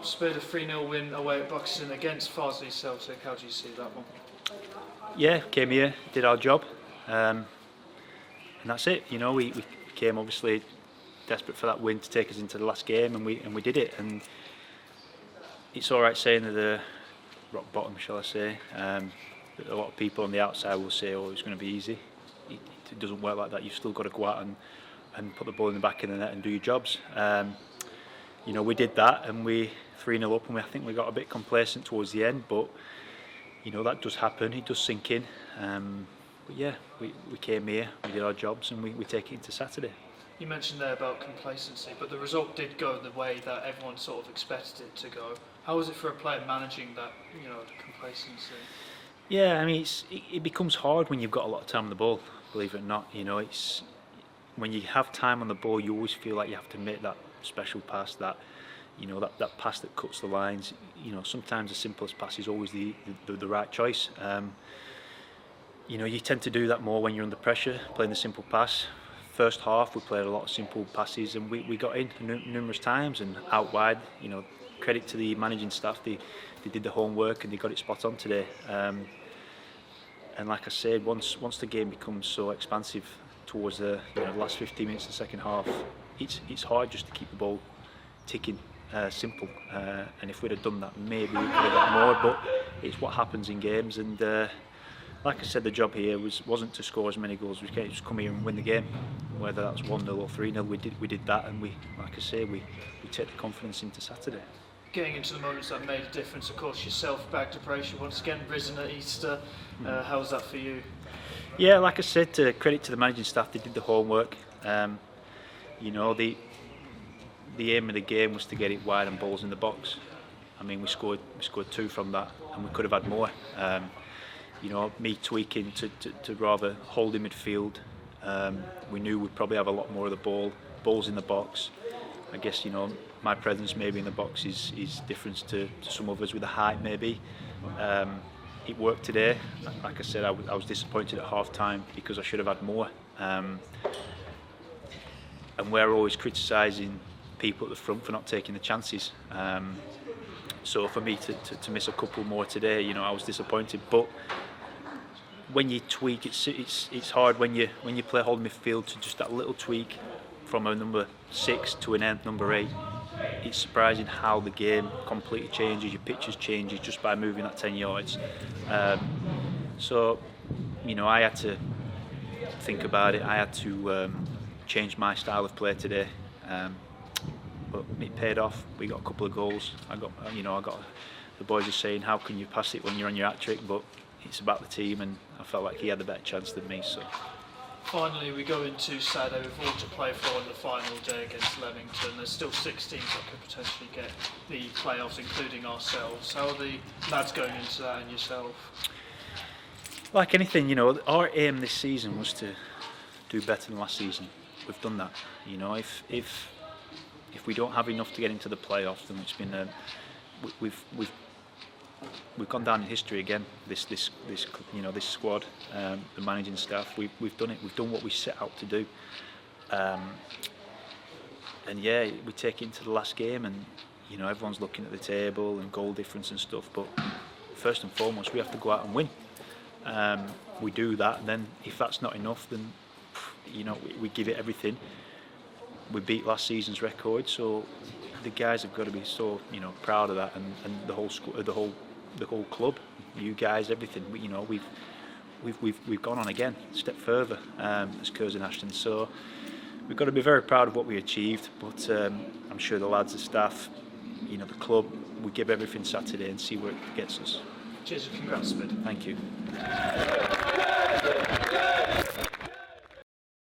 result, Spade, a 3-0 win away at Buxton against Farsley Celtic. How do you see that one? Yeah, came here, did our job, and that's it. You know, we came obviously desperate for that win to take us into the last game, and we did it. And it's all right saying that the rock bottom, shall I say. A lot of people on the outside will say, "Oh, it's going to be easy." It doesn't work like that. You've still got to go out and put the ball in the back of the net and do your jobs. You know, we did that, and we 3-0 up, and I think we got a bit complacent towards the end. But you know, that does happen. It does sink in. But yeah, we came here, we did our jobs, and we take it into Saturday. You mentioned there about complacency, but the result did go the way that everyone sort of expected it to go. How was it for a player managing that, you know, the complacency? Yeah, I mean, it becomes hard when you've got a lot of time on the ball, believe it or not. You know, it's when you have time on the ball, you always feel like you have to make that special pass, that, you know, that pass that cuts the lines. You know, sometimes the simplest pass is always the right choice. You know, you tend to do that more when you're under pressure, playing the simple pass. First half, we played a lot of simple passes, and we got in numerous times and out wide. You know, credit to the managing staff, they did the homework and they got it spot on today. And like I said, once the game becomes so expansive towards the last 15 minutes of the second half, it's hard just to keep the ball ticking, simple. And if we'd have done that, maybe we could have got more. But it's what happens in games. And like I said, the job here wasn't to score as many goals. We can't just come here and win the game, whether that's 1-0 or 3-0. We did that, and we, like I say, we take the confidence into Saturday. Getting into the moments that made a difference, of course, yourself back to pressure once again, risen at Easter. How was that for you? Yeah, like I said, credit to the managing staff, they did the homework. You know, the aim of the game was to get it wide and balls in the box. I mean, we scored 2 from that, and we could have had more. You know, me tweaking to rather hold in midfield. We knew we'd probably have a lot more of the balls in the box. I guess, you know, my presence maybe in the box is different to some others with the height maybe. It worked today. Like I said, I was disappointed at half time because I should have had more. And we're always criticising people at the front for not taking the chances. So for me to miss a couple more today, you know, I was disappointed. But when you tweak, it's hard when you play hold midfield to just that little tweak from a number 6 to an end number 8. It's surprising how the game completely changes. Your pictures changes just by moving that 10 yards. So, you know, I had to think about it. I had to change my style of play today. But it paid off. We got a couple of goals. I got the boys are saying, how can you pass it when you're on your hat trick? But it's about the team, and I felt like he had a better chance than me. So. Finally, we go into Saturday with all to play for on the final day against Leamington. There's still 6 teams that could potentially get the playoffs, including ourselves. How are the lads going into that, and yourself? Like anything, you know, our aim this season was to do better than last season. We've done that. You know, if we don't have enough to get into the playoffs, then it's been we've gone down in history again. This you know, this squad, the managing staff, we've done it. We've done what we set out to do. And yeah, we take it into the last game, and you know, everyone's looking at the table and goal difference and stuff. But first and foremost, we have to go out and win. We do that, and then if that's not enough, then you know, we give it everything. We beat last season's record, so the guys have got to be so, you know, proud of that, and the whole the whole club, you guys, everything. You know, we've gone on again, a step further as Curzon Ashton. So we've got to be very proud of what we achieved. But I'm sure the lads, the staff, you know, the club, we give everything Saturday and see where it gets us. Cheers and congrats, Spid. Thank you.